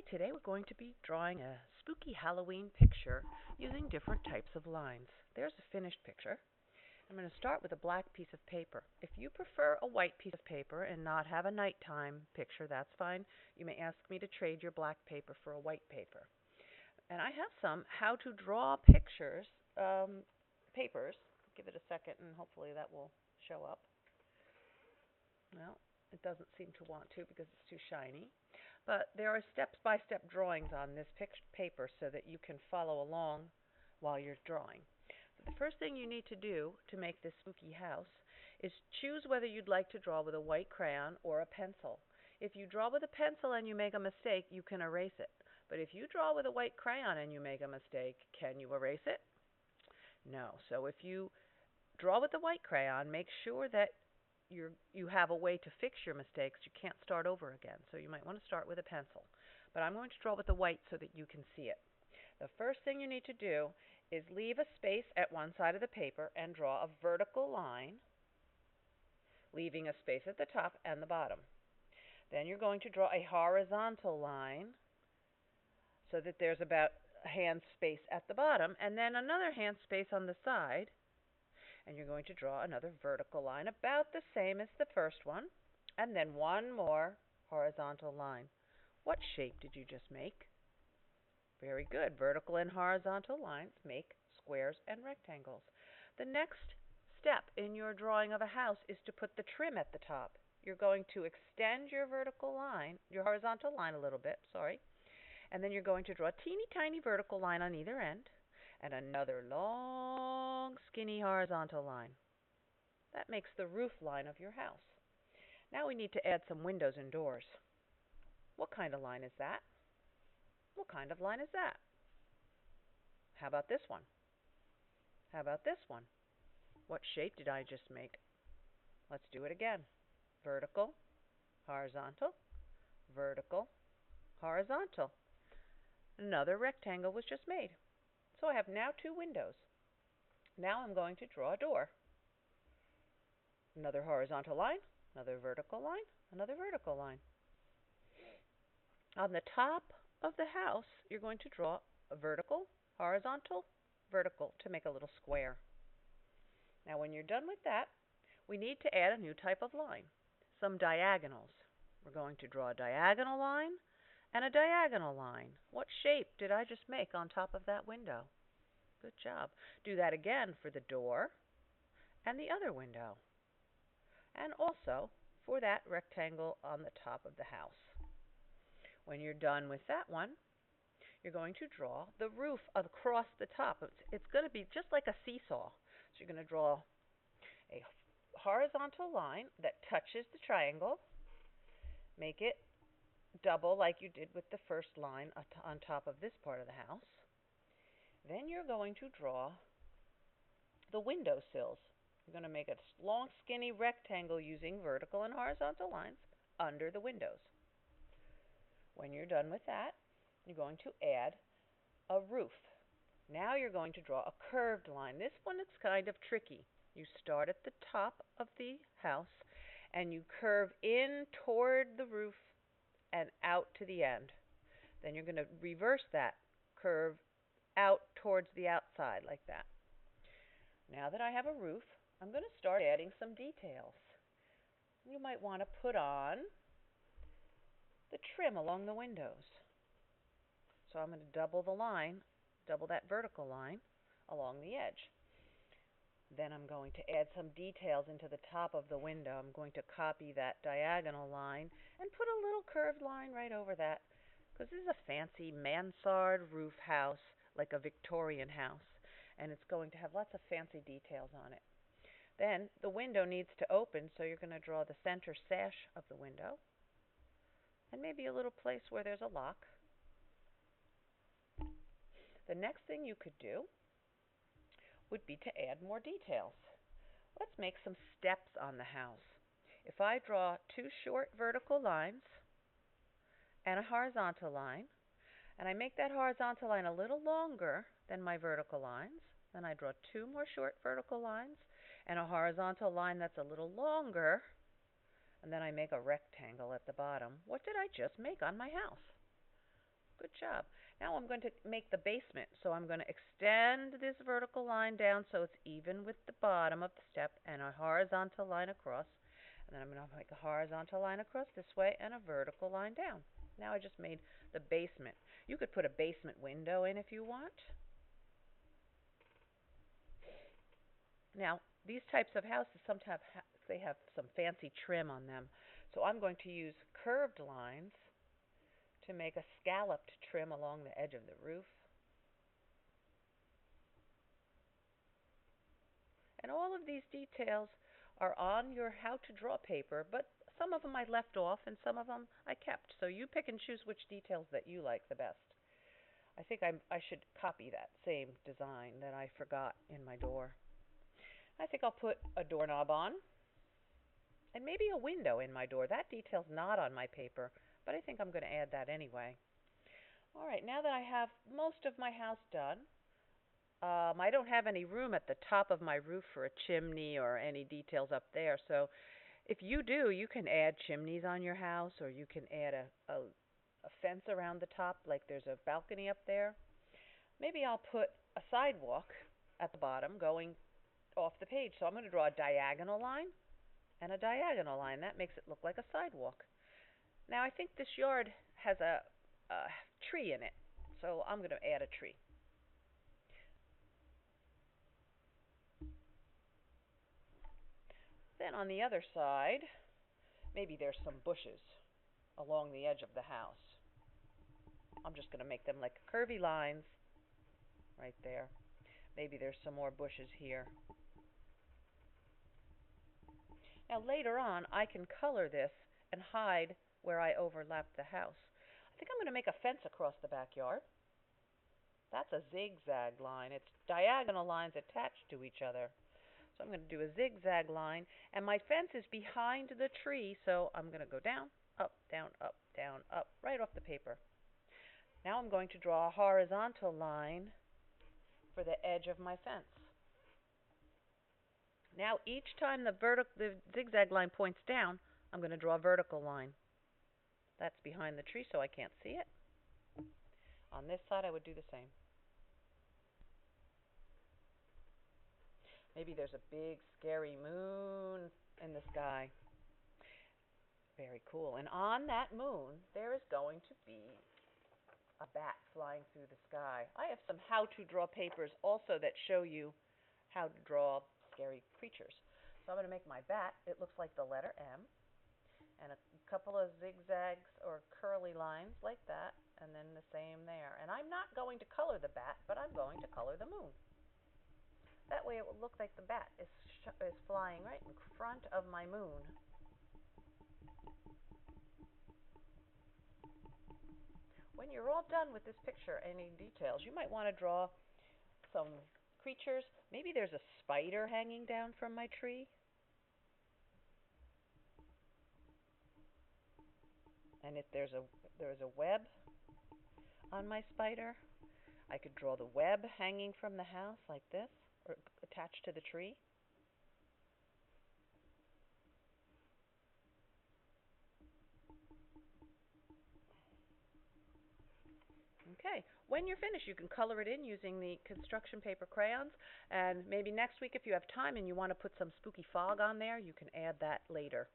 Today we're going to be drawing a spooky Halloween picture using different types of lines. There's a finished picture. I'm going to start with a black piece of paper. If you prefer a white piece of paper and not have a nighttime picture, that's fine. You may ask me to trade your black paper for a white paper. And I have some how to draw pictures, papers. Give it a second and hopefully that will show up. Well, it doesn't seem to want to because it's too shiny. But there are step-by-step drawings on this paper so that you can follow along while you're drawing. So the first thing you need to do to make this spooky house is choose whether you'd like to draw with a white crayon or a pencil. If you draw with a pencil and you make a mistake, you can erase it. But if you draw with a white crayon and you make a mistake, can you erase it? No. So if you draw with the white crayon, make sure that you have a way to fix your mistakes. You can't start over again, so you might want to start with a pencil. But I'm going to draw with the white so that you can see it. The first thing you need to do is leave a space at one side of the paper and draw a vertical line, leaving a space at the top and the bottom. Then you're going to draw a horizontal line so that there's about a hand space at the bottom, and then another hand space on the side. And you're going to draw another vertical line about the same as the first one, and then one more horizontal line. What shape did you just make? Very good. Vertical and horizontal lines make squares and rectangles. The next step in your drawing of a house is to put the trim at the top. You're going to extend your horizontal line a little bit, and then you're going to draw a teeny tiny vertical line on either end, and another long, skinny horizontal line. That makes the roof line of your house. Now we need to add some windows and doors. What kind of line is that? What kind of line is that? How about this one? How about this one? What shape did I just make? Let's do it again. Vertical, horizontal, vertical, horizontal. Another rectangle was just made. So I have now two windows. Now I'm going to draw a door. Another horizontal line, another vertical line, another vertical line. On the top of the house, you're going to draw a vertical, horizontal, vertical to make a little square. Now when you're done with that, we need to add a new type of line, some diagonals. We're going to draw a diagonal line and a diagonal line. What shape did I just make on top of that window? Good job. Do that again for the door and the other window, and also for that rectangle on the top of the house. When you're done with that one, you're going to draw the roof across the top. It's going to be just like a seesaw. So you're going to draw a horizontal line that touches the triangle, make it double like you did with the first line on top of this part of the house. Then you're going to draw the window sills. You're going to make a long, skinny rectangle using vertical and horizontal lines under the windows. When you're done with that, you're going to add a roof. Now you're going to draw a curved line. This one is kind of tricky. You start at the top of the house and you curve in toward the roof and out to the end. Then you're going to reverse that curve out towards the outside like that. Now that I have a roof, I'm going to start adding some details. You might want to put on the trim along the windows. So I'm going to double the line, double that vertical line along the edge. Then I'm going to add some details into the top of the window. I'm going to copy that diagonal line and put a little curved line right over that, because this is a fancy mansard roof house, like a Victorian house, and it's going to have lots of fancy details on it. Then the window needs to open, so you're going to draw the center sash of the window and maybe a little place where there's a lock. The next thing you could do would be to add more details. Let's make some steps on the house. If I draw two short vertical lines and a horizontal line, and I make that horizontal line a little longer than my vertical lines, then I draw two more short vertical lines and a horizontal line that's a little longer, and then I make a rectangle at the bottom. What did I just make on my house? Good job. Now I'm going to make the basement. So I'm going to extend this vertical line down so it's even with the bottom of the step and a horizontal line across. And then I'm going to make a horizontal line across this way and a vertical line down. Now I just made the basement. You could put a basement window in if you want. Now, these types of houses sometimes they have some fancy trim on them. So I'm going to use curved lines to make a scalloped trim along the edge of the roof. And all of these details are on your how to draw paper, but some of them I left off and some of them I kept. So you pick and choose which details that you like the best. I think I should copy that same design that I forgot in my door. I think I'll put a doorknob on and maybe a window in my door. That detail's not on my paper, but I think I'm going to add that anyway. All right, now that I have most of my house done, I don't have any room at the top of my roof for a chimney or any details up there. So if you do, you can add chimneys on your house, or you can add a fence around the top, like there's a balcony up there. Maybe I'll put a sidewalk at the bottom going off the page. So I'm going to draw a diagonal line and a diagonal line. That makes it look like a sidewalk. Now I think this yard has a tree in it, so I'm going to add a tree. Then on the other side, maybe there's some bushes along the edge of the house. I'm just going to make them like curvy lines right there. Maybe there's some more bushes here. Now later on, I can color this and hide where I overlap the house. I think I'm going to make a fence across the backyard. That's a zigzag line. It's diagonal lines attached to each other. So I'm going to do a zigzag line, and my fence is behind the tree, so I'm going to go down, up, down, right off the paper. Now I'm going to draw a horizontal line for the edge of my fence. Now each time the zigzag line points down, I'm going to draw a vertical line. That's behind the tree, so I can't see it. On this side, I would do the same. Maybe there's a big, scary moon in the sky. Very cool. And on that moon, there is going to be a bat flying through the sky. I have some how-to-draw papers also that show you how to draw scary creatures. So I'm going to make my bat. It looks like the letter M. And a couple of zigzags or curly lines like that. And then the same there. And I'm not going to color the bat, but I'm going to color the moon. That way it will look like the bat is flying right in front of my moon. When you're all done with this picture, any details, you might want to draw some creatures. Maybe there's a spider hanging down from my tree. And if there's a web on my spider, I could draw the web hanging from the house like this, or attached to the tree. Okay, when you're finished, you can color it in using the construction paper crayons, and maybe next week if you have time and you want to put some spooky fog on there, you can add that later.